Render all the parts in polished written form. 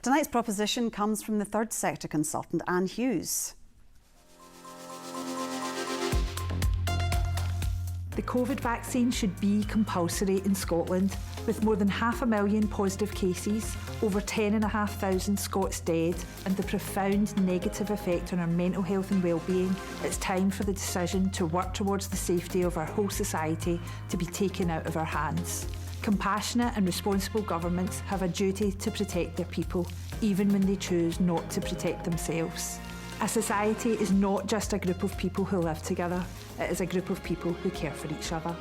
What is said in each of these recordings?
Tonight's proposition comes from the third sector consultant, Anne Hughes. The COVID vaccine should be compulsory in Scotland. With more than 500,000 positive cases, over 10,500 Scots dead, and the profound negative effect on our mental health and well-being, it's time for the decision to work towards the safety of our whole society to be taken out of our hands. Compassionate and responsible governments have a duty to protect their people, even when they choose not to protect themselves. A society is not just a group of people who live together, it is a group of people who care for each other.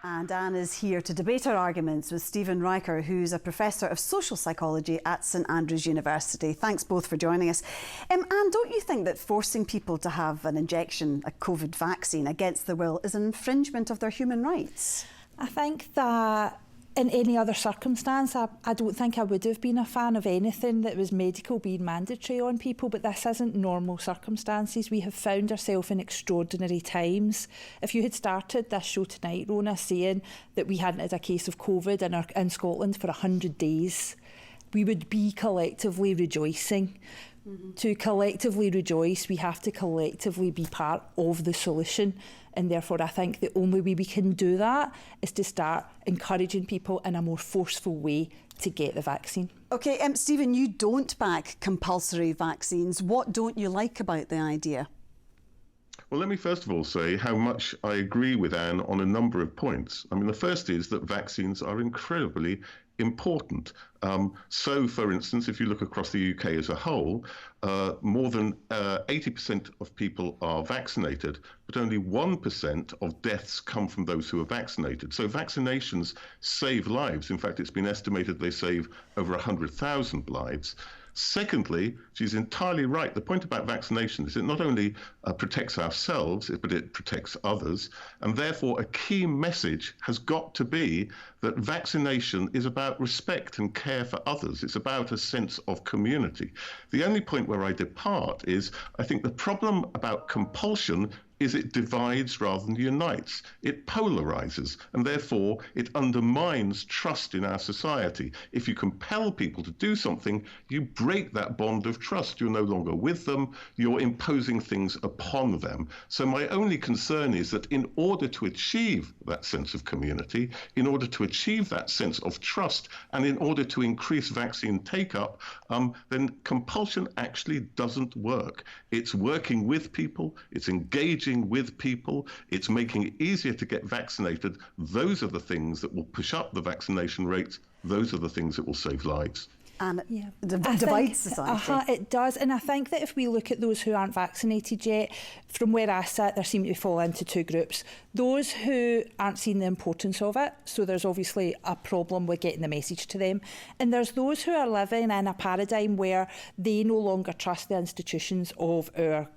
And Anne is here to debate our arguments with Stephen Reicher, who's a Professor of Social Psychology at St Andrews University. Thanks both for joining us. Anne, don't you think that forcing people to have an injection, a COVID vaccine, against their will is an infringement of their human rights? I think that in any other circumstance, I don't think I would have been a fan of anything that was medical being mandatory on people, but this isn't normal circumstances. We have found ourselves in extraordinary times. If you had started this show tonight, Rona, saying that we hadn't had a case of COVID in Scotland for 100 days, we would be collectively rejoicing. To collectively rejoice, we have to collectively be part of the solution. And therefore, I think the only way we can do that is to start encouraging people in a more forceful way to get the vaccine. OK, Stephen, you don't back compulsory vaccines. What don't you like about the idea? Well, let me first of all say how much I agree with Anne on a number of points. I mean, the first is that vaccines are incredibly important. So, for instance, if you look across the UK as a whole, more than 80% of people are vaccinated, but only 1% of deaths come from those who are vaccinated. So vaccinations save lives. In fact, it's been estimated they save over 100,000 lives. Secondly, she's entirely right. The point about vaccination is it not only protects ourselves, but it protects others. And therefore, a key message has got to be that vaccination is about respect and care for others. It's about a sense of community. The only point where I depart is I think the problem about compulsion is it divides rather than unites. It polarizes, and therefore it undermines trust in our society. If you compel people to do something, you break that bond of trust. You're no longer with them, you're imposing things upon them. So my only concern is that in order to achieve that sense of community, in order to achieve that sense of trust, and in order to increase vaccine take-up, then compulsion actually doesn't work. It's working with people, it's engaging with people, it's making it easier to get vaccinated. Those are the things that will push up the vaccination rates. Those are the things that will save lives. And it divides society. It does. And I think that if we look at those who aren't vaccinated yet, from where I sit, there seem to fall into two groups. Those who aren't seeing the importance of it, so there's obviously a problem with getting the message to them. And there's those who are living in a paradigm where they no longer trust the institutions of our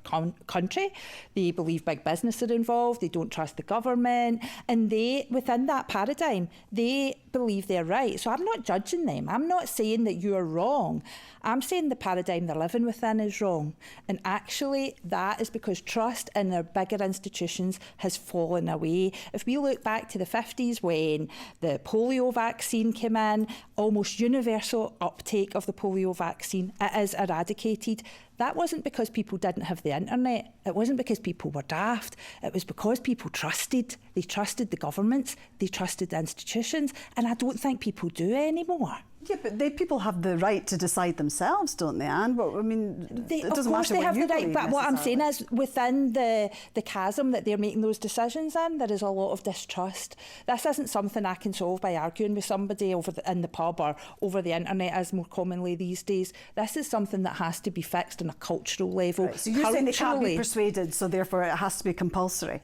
country. They believe big business are involved, they don't trust the government, and they, within that paradigm, they believe they're right. So I'm not judging them. I'm not saying that you're wrong. I'm saying the paradigm they're living within is wrong. And actually, that is because trust in their bigger institutions has fallen away. If we look back to the 50s when the polio vaccine came in, almost universal uptake of the polio vaccine, it is eradicated. That wasn't because people didn't have the internet. It wasn't because people were daft. It was because people trusted. They trusted the governments. They trusted the institutions. And I don't think people do anymore. Yeah, but people have the right to decide themselves, don't they, Anne? Well, I mean, it doesn't matter what you believe. But what I'm saying is, within the chasm that they're making those decisions in, there is a lot of distrust. This isn't something I can solve by arguing with somebody in the pub or over the internet, as more commonly these days. This is something that has to be fixed on a cultural level. Right, so you're saying they can't be persuaded, so therefore it has to be compulsory?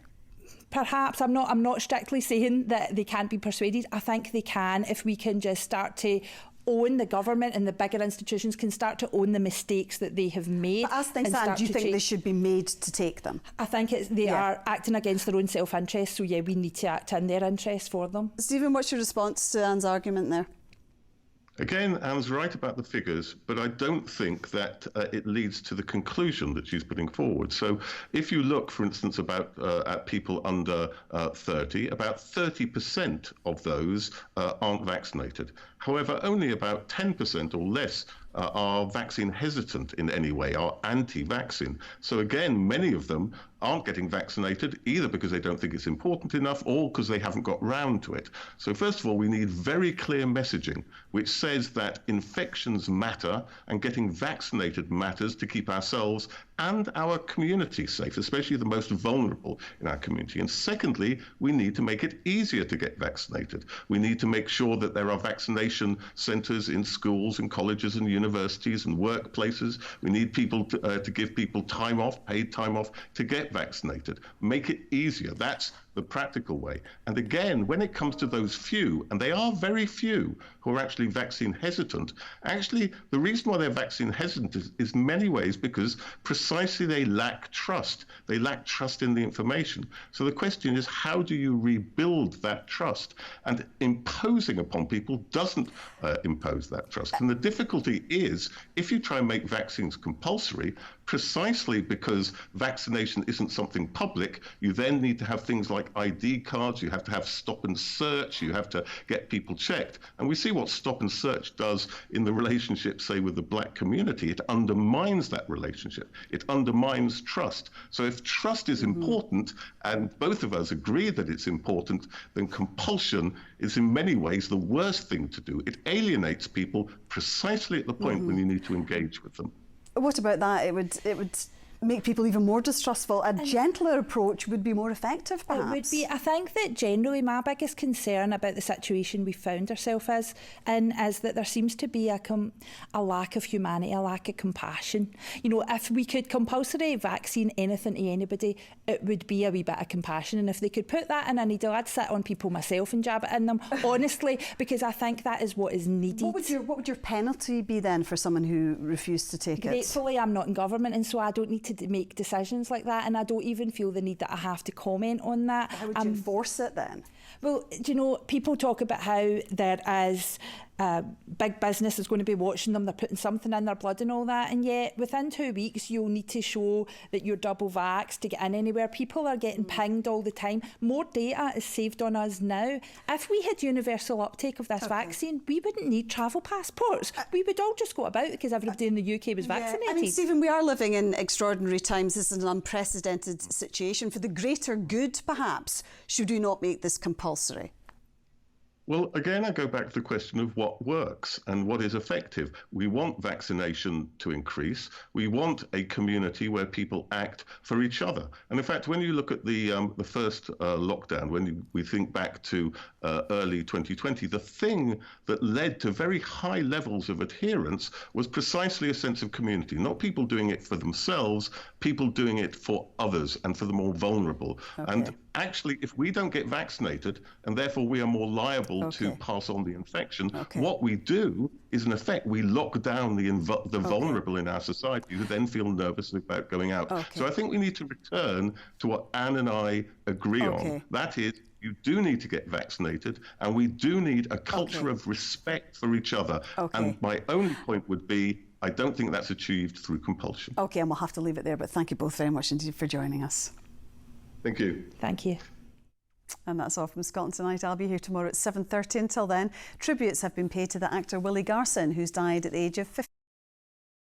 Perhaps. I'm not strictly saying that they can't be persuaded. I think they can if we can just start to own, the government and the bigger institutions can start to own the mistakes that they have made. But as things stand, do you think they should be made to take them? I think they are acting against their own self-interest, so yeah, we need to act in their interest for them. Stephen, what's your response to Anne's argument there? Again, Anne's right about the figures, but I don't think that it leads to the conclusion that she's putting forward. So if you look, for instance, at people under 30, about 30% of those aren't vaccinated. However, only about 10% or less are vaccine hesitant in any way, are anti-vaccine. So again, many of them aren't getting vaccinated either because they don't think it's important enough or because they haven't got round to it. So first of all, we need very clear messaging which says that infections matter and getting vaccinated matters to keep ourselves and our community safe, especially the most vulnerable in our community. And secondly, we need to make it easier to get vaccinated. We need to make sure that there are vaccination centres in schools and colleges and universities and workplaces. We need people to give people time off, paid time off, to get vaccinated. Make it easier. That's the practical way. And again, when it comes to those few, and they are very few, who are actually vaccine hesitant, actually the reason why they're vaccine hesitant is in many ways because precisely they lack trust. They lack trust in the information. So the question is, how do you rebuild that trust? And imposing upon people doesn't impose that trust. And the difficulty is, if you try and make vaccines compulsory, precisely because vaccination isn't something public, you then need to have things like ID cards, you have to have stop and search, you have to get people checked. And we see what stop and search does in the relationship, say, with the black community. It undermines that relationship. It undermines trust. So if trust is important, and both of us agree that it's important, then compulsion is in many ways the worst thing to do. It alienates people precisely at the point when you need to engage with them. What about that? It would make people even more distrustful. A gentler approach would be more effective, perhaps. It would be. I think that generally my biggest concern about the situation we found ourselves in is that there seems to be a lack of humanity, a lack of compassion. You know, if we could compulsory vaccine anything to anybody, it would be a wee bit of compassion. And if they could put that in a needle, I'd sit on people myself and jab it in them, honestly, because I think that is what is needed. What would your penalty be then for someone who refused to take it? Gratefully, I'm not in government, and so I don't need to make decisions like that, and I don't even feel the need that I have to comment on that. How would you enforce it then? Well, do you know, people talk about how there is big business is going to be watching them, they're putting something in their blood and all that, and yet within 2 weeks you'll need to show that you're double vaxxed to get in anywhere. People are getting pinged all the time. More data is saved on us now. If we had universal uptake of this vaccine, we wouldn't need travel passports. We would all just go about because everybody in the UK was vaccinated. I mean, Stephen, we are living in extraordinary times. This is an unprecedented situation. For the greater good, perhaps, should we not make this compulsory? Well, again, I go back to the question of what works and what is effective. We want vaccination to increase. We want a community where people act for each other. And in fact, when you look at the first lockdown, when we think back to early 2020, the thing that led to very high levels of adherence was precisely a sense of community, not people doing it for themselves, people doing it for others and for the more vulnerable. And actually, if we don't get vaccinated, and therefore we are more liable to pass on the infection, what we do is, in effect, we lock down the vulnerable in our society who then feel nervous about going out. So I think we need to return to what Anne and I agree on. That is, you do need to get vaccinated, and we do need a culture of respect for each other. And my only point would be, I don't think that's achieved through compulsion. OK, and we'll have to leave it there, but thank you both very much indeed for joining us. Thank you. Thank you. And that's all from Scotland Tonight. I'll be here tomorrow at 7:30. Until then, tributes have been paid to the actor Willie Garson, who's died at the age of 50.